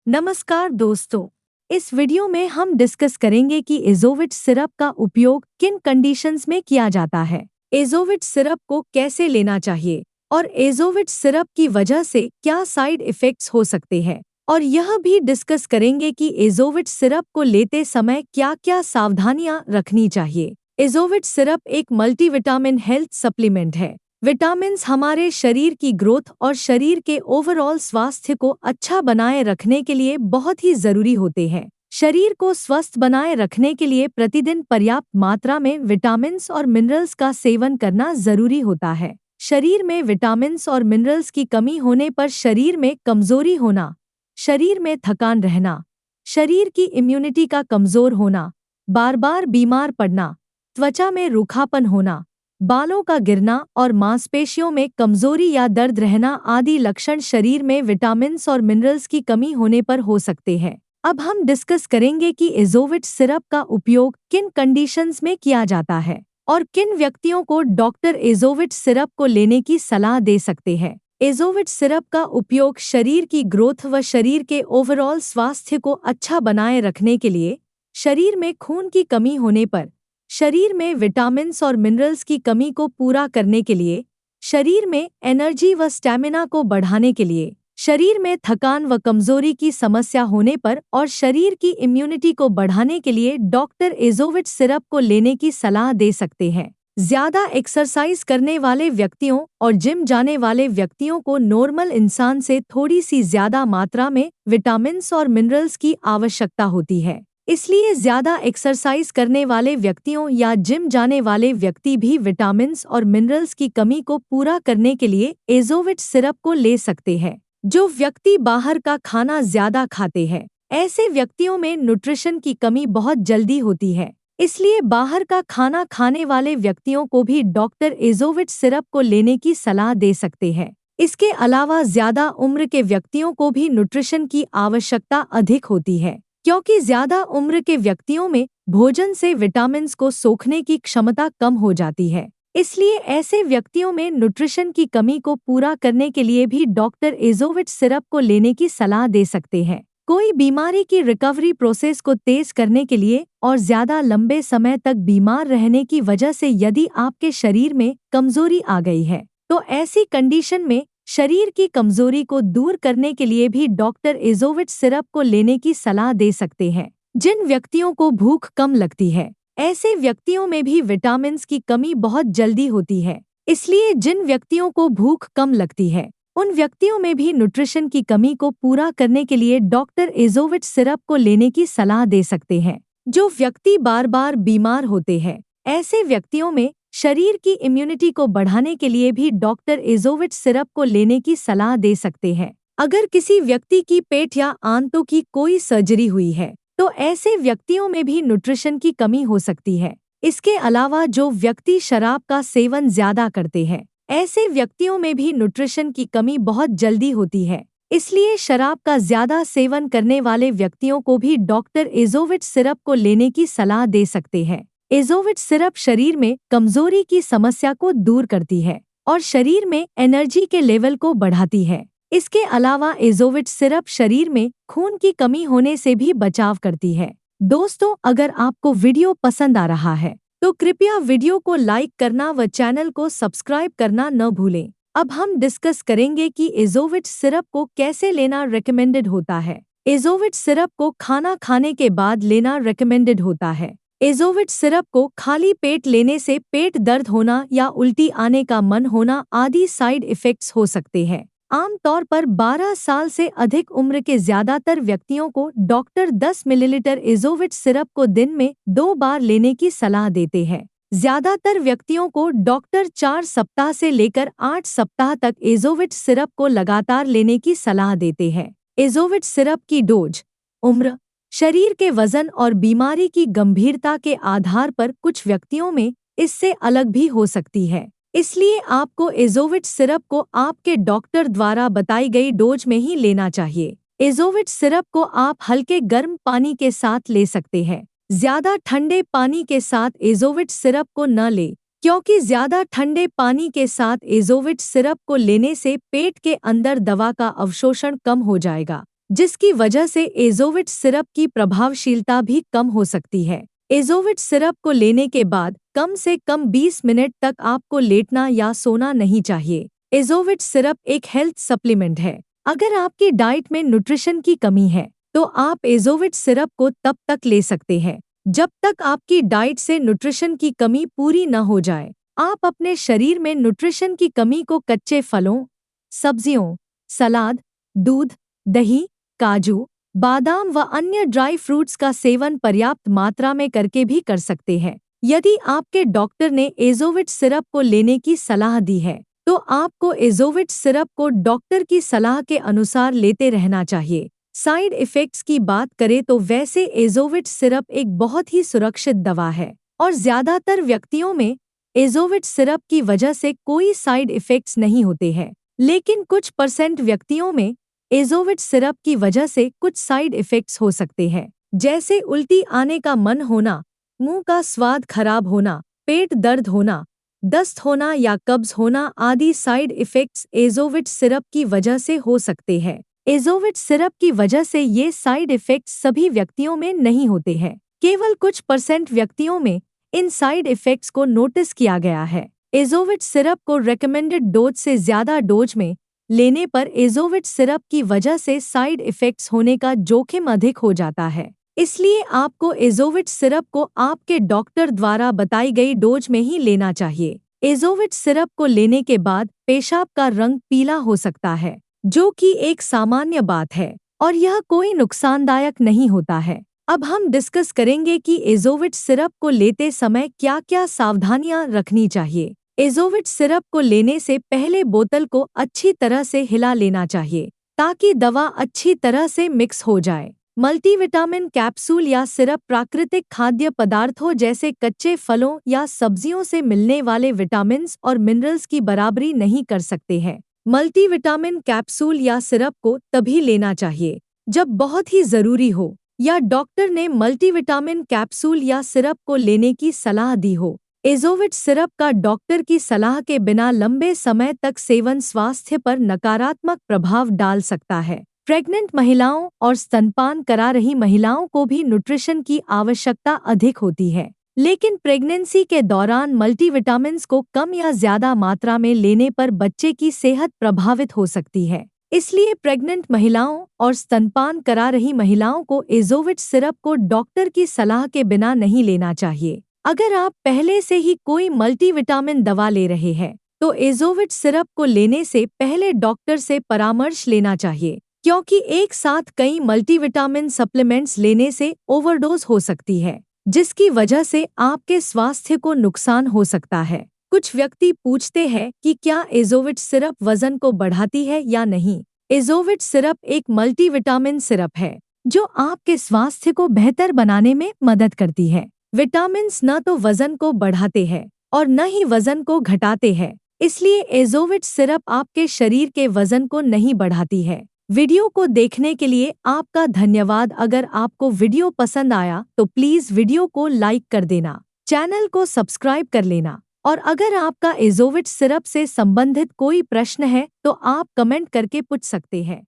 नमस्कार दोस्तों। इस वीडियो में हम डिस्कस करेंगे कि एज़ोविट सिरप का उपयोग किन कंडीशंस में किया जाता है, एज़ोविट सिरप को कैसे लेना चाहिए और एज़ोविट सिरप की वजह से क्या साइड इफ़ेक्ट्स हो सकते हैं, और यह भी डिस्कस करेंगे कि एज़ोविट सिरप को लेते समय क्या-क्या सावधानियां रखनी चाहिए। एज़ोविट सिरप एक मल्टीविटामिन हेल्थ सप्लीमेंट है। विटामिन्स हमारे शरीर की ग्रोथ और शरीर के ओवरऑल स्वास्थ्य को अच्छा बनाए रखने के लिए बहुत ही जरूरी होते हैं। शरीर को स्वस्थ बनाए रखने के लिए प्रतिदिन पर्याप्त मात्रा में विटामिन्स और मिनरल्स का सेवन करना जरूरी होता है। शरीर में विटामिन्स और मिनरल्स की कमी होने पर शरीर में कमजोरी होना, शरीर में थकान रहना, शरीर की इम्यूनिटी का कमजोर होना, बार बार बीमार पड़ना, त्वचा में रूखापन होना, बालों का गिरना और मांसपेशियों में कमजोरी या दर्द रहना आदि लक्षण शरीर में विटामिन्स और मिनरल्स की कमी होने पर हो सकते हैं। अब हम डिस्कस करेंगे कि एज़ोविट सिरप का उपयोग किन कंडीशंस में किया जाता है और किन व्यक्तियों को डॉक्टर एज़ोविट सिरप को लेने की सलाह दे सकते हैं। एज़ोविट सिरप का उपयोग शरीर की ग्रोथ व शरीर के ओवरऑल स्वास्थ्य को अच्छा बनाए रखने के लिए, शरीर में खून की कमी होने पर, शरीर में विटामिन्स और मिनरल्स की कमी को पूरा करने के लिए, शरीर में एनर्जी व स्टैमिना को बढ़ाने के लिए, शरीर में थकान व कमजोरी की समस्या होने पर और शरीर की इम्यूनिटी को बढ़ाने के लिए डॉक्टर एज़ोविट सिरप को लेने की सलाह दे सकते हैं। ज्यादा एक्सरसाइज करने वाले व्यक्तियों और जिम जाने वाले व्यक्तियों को नॉर्मल इंसान से थोड़ी सी ज्यादा मात्रा में विटामिन्स और मिनरल्स की आवश्यकता होती है। इसलिए ज्यादा एक्सरसाइज करने वाले व्यक्तियों या जिम जाने वाले व्यक्ति भी विटामिन्स और मिनरल्स की कमी को पूरा करने के लिए एज़ोविट सिरप को ले सकते हैं। जो व्यक्ति बाहर का खाना ज्यादा खाते हैं, ऐसे व्यक्तियों में न्यूट्रिशन की कमी बहुत जल्दी होती है। इसलिए बाहर का खाना खाने वाले व्यक्तियों को भी डॉक्टर एज़ोविट सिरप को लेने की सलाह दे सकते हैं। इसके अलावा ज्यादा उम्र के व्यक्तियों को भी न्यूट्रिशन की आवश्यकता अधिक होती है, क्योंकि ज्यादा उम्र के व्यक्तियों में भोजन से विटामिन्स को सोखने की क्षमता कम हो जाती है। इसलिए ऐसे व्यक्तियों में न्यूट्रिशन की कमी को पूरा करने के लिए भी डॉक्टर एज़ोविट सिरप को लेने की सलाह दे सकते हैं। कोई बीमारी की रिकवरी प्रोसेस को तेज करने के लिए और ज्यादा लंबे समय तक बीमार रहने की वजह से यदि आपके शरीर में कमजोरी आ गई है, तो ऐसी कंडीशन में शरीर की कमजोरी को दूर करने के लिए भी डॉक्टर एज़ोविट सिरप को लेने की सलाह दे सकते हैं। जिन व्यक्तियों को भूख कम लगती है, ऐसे व्यक्तियों में भी विटामिन्स की कमी बहुत जल्दी होती है। इसलिए जिन व्यक्तियों को भूख कम लगती है, उन व्यक्तियों में भी न्यूट्रिशन की कमी को पूरा करने के लिए डॉक्टर एज़ोविट सिरप को लेने की सलाह दे सकते हैं। जो व्यक्ति बार बार बीमार होते हैं, ऐसे व्यक्तियों में शरीर की इम्यूनिटी को बढ़ाने के लिए भी डॉक्टर एज़ोविट सिरप को लेने की सलाह दे सकते हैं। अगर किसी व्यक्ति की पेट या आंतों की कोई सर्जरी हुई है, तो ऐसे व्यक्तियों में भी न्यूट्रिशन की कमी हो सकती है। इसके अलावा जो व्यक्ति शराब का सेवन ज्यादा करते हैं, ऐसे व्यक्तियों में भी न्यूट्रिशन की कमी बहुत जल्दी होती है। इसलिए शराब का ज्यादा सेवन करने वाले व्यक्तियों को भी डॉक्टर एज़ोविट सिरप को लेने की सलाह दे सकते हैं। एज़ोविट सिरप शरीर में कमजोरी की समस्या को दूर करती है और शरीर में एनर्जी के लेवल को बढ़ाती है। इसके अलावा एज़ोविट सिरप शरीर में खून की कमी होने से भी बचाव करती है। दोस्तों, अगर आपको वीडियो पसंद आ रहा है तो कृपया वीडियो को लाइक करना व चैनल को सब्सक्राइब करना न भूलें। अब हम डिस्कस करेंगे कि एज़ोविट सिरप को कैसे लेना रेकमेंडेड होता है। एज़ोविट सिरप को खाना खाने के बाद लेना रेकमेंडेड होता है। एज़ोविट सिरप को खाली पेट लेने से पेट दर्द होना या उल्टी आने का मन होना आदि साइड इफ़ेक्ट्स हो सकते हैं। आमतौर पर 12 साल से अधिक उम्र के ज्यादातर व्यक्तियों को डॉक्टर 10 मिलीलीटर एज़ोविट सिरप को दिन में 2 बार लेने की सलाह देते हैं। ज्यादातर व्यक्तियों को डॉक्टर 4 सप्ताह से लेकर 8 सप्ताह तक एज़ोविट सिरप को लगातार लेने की सलाह देते हैं। एज़ोविट सिरप की डोज उम्र, शरीर के वजन और बीमारी की गंभीरता के आधार पर कुछ व्यक्तियों में इससे अलग भी हो सकती है। इसलिए आपको एज़ोविट सिरप को आपके डॉक्टर द्वारा बताई गई डोज में ही लेना चाहिए। एज़ोविट सिरप को आप हल्के गर्म पानी के साथ ले सकते हैं। ज्यादा ठंडे पानी के साथ एज़ोविट सिरप को न लें, क्योंकि ज्यादा ठंडे पानी के साथ एज़ोविट सिरप को लेने से पेट के अंदर दवा का अवशोषण कम हो जाएगा, जिसकी वजह से एज़ोविट सिरप की प्रभावशीलता भी कम हो सकती है। एज़ोविट सिरप को लेने के बाद कम से कम 20 मिनट तक आपको लेटना या सोना नहीं चाहिए। एज़ोविट सिरप एक हेल्थ सप्लीमेंट है। अगर आपकी डाइट में न्यूट्रिशन की कमी है, तो आप एज़ोविट सिरप को तब तक ले सकते हैं जब तक आपकी डाइट से न्यूट्रिशन की कमी पूरी न हो जाए। आप अपने शरीर में न्यूट्रिशन की कमी को कच्चे फलों, सब्जियों, सलाद, दूध, दही, काजू, बादाम व अन्य ड्राई फ्रूट्स का सेवन पर्याप्त मात्रा में करके भी कर सकते हैं। यदि आपके डॉक्टर ने एज़ोविट सिरप को लेने की सलाह दी है, तो आपको एज़ोविट सिरप को डॉक्टर की सलाह के अनुसार लेते रहना चाहिए। साइड इफ़ेक्ट्स की बात करें तो वैसे एज़ोविट सिरप एक बहुत ही सुरक्षित दवा है और ज़्यादातर व्यक्तियों में एज़ोविट सिरप की वजह से कोई साइड इफ़ेक्ट्स नहीं होते हैं। लेकिन कुछ % व्यक्तियों में एज़ोविट सिरप की वजह से कुछ साइड इफ़ेक्ट्स हो सकते हैं, जैसे उल्टी आने का मन होना, मुंह का स्वाद खराब होना, पेट दर्द होना, दस्त होना या कब्ज होना आदि साइड इफ़ेक्ट्स एज़ोविट सिरप की वजह से हो सकते हैं। एज़ोविट सिरप की वजह से ये साइड इफ़ेक्ट्स सभी व्यक्तियों में नहीं होते हैं। केवल कुछ % व्यक्तियों में इन साइड इफ़ेक्ट्स को नोटिस किया गया है। एज़ोविट सिरप को रेकमेंडेड डोज से ज़्यादा डोज में लेने पर एज़ोविट सिरप की वजह से साइड इफ़ेक्ट्स होने का जोखिम अधिक हो जाता है। इसलिए आपको एज़ोविट सिरप को आपके डॉक्टर द्वारा बताई गई डोज में ही लेना चाहिए। एज़ोविट सिरप को लेने के बाद पेशाब का रंग पीला हो सकता है, जो कि एक सामान्य बात है और यह कोई नुकसानदायक नहीं होता है। अब हम डिस्कस करेंगे कि एज़ोविट सिरप को लेते समय क्या-क्या सावधानियां रखनी चाहिए। एज़ोविट सिरप को लेने से पहले बोतल को अच्छी तरह से हिला लेना चाहिए ताकि दवा अच्छी तरह से मिक्स हो जाए। मल्टीविटामिन कैप्सूल या सिरप प्राकृतिक खाद्य पदार्थों जैसे कच्चे फलों या सब्जियों से मिलने वाले विटामिन्स और मिनरल्स की बराबरी नहीं कर सकते हैं। मल्टीविटामिन कैप्सूल या सिरप को तभी लेना चाहिए जब बहुत ही जरूरी हो या डॉक्टर ने मल्टीविटामिन कैप्सूल या सिरप को लेने की सलाह दी हो। एज़ोविट सिरप का डॉक्टर की सलाह के बिना लंबे समय तक सेवन स्वास्थ्य पर नकारात्मक प्रभाव डाल सकता है। प्रेग्नेंट महिलाओं और स्तनपान करा रही महिलाओं को भी न्यूट्रिशन की आवश्यकता अधिक होती है, लेकिन प्रेगनेंसी के दौरान मल्टीविटामिन्स को कम या ज्यादा मात्रा में लेने पर बच्चे की सेहत प्रभावित हो सकती है। इसलिए प्रेग्नेंट महिलाओं और स्तनपान करा रही महिलाओं को एज़ोविट सिरप को डॉक्टर की सलाह के बिना नहीं लेना चाहिए। अगर आप पहले से ही कोई मल्टीविटामिन दवा ले रहे हैं, तो एज़ोविट सिरप को लेने से पहले डॉक्टर से परामर्श लेना चाहिए, क्योंकि एक साथ कई मल्टीविटामिन सप्लीमेंट्स लेने से ओवरडोज हो सकती है, जिसकी वजह से आपके स्वास्थ्य को नुकसान हो सकता है। कुछ व्यक्ति पूछते हैं कि क्या एज़ोविट सिरप वजन को बढ़ाती है या नहीं। एज़ोविट सिरप एक मल्टीविटामिन सिरप है जो आपके स्वास्थ्य को बेहतर बनाने में मदद करती है। विटामिन्स न तो वजन को बढ़ाते हैं और न ही वजन को घटाते हैं, इसलिए एज़ोविट सिरप आपके शरीर के वजन को नहीं बढ़ाती है। वीडियो को देखने के लिए आपका धन्यवाद। अगर आपको वीडियो पसंद आया तो प्लीज़ वीडियो को लाइक कर देना, चैनल को सब्सक्राइब कर लेना और अगर आपका एज़ोविट सिरप से संबंधित कोई प्रश्न है तो आप कमेंट करके पूछ सकते हैं।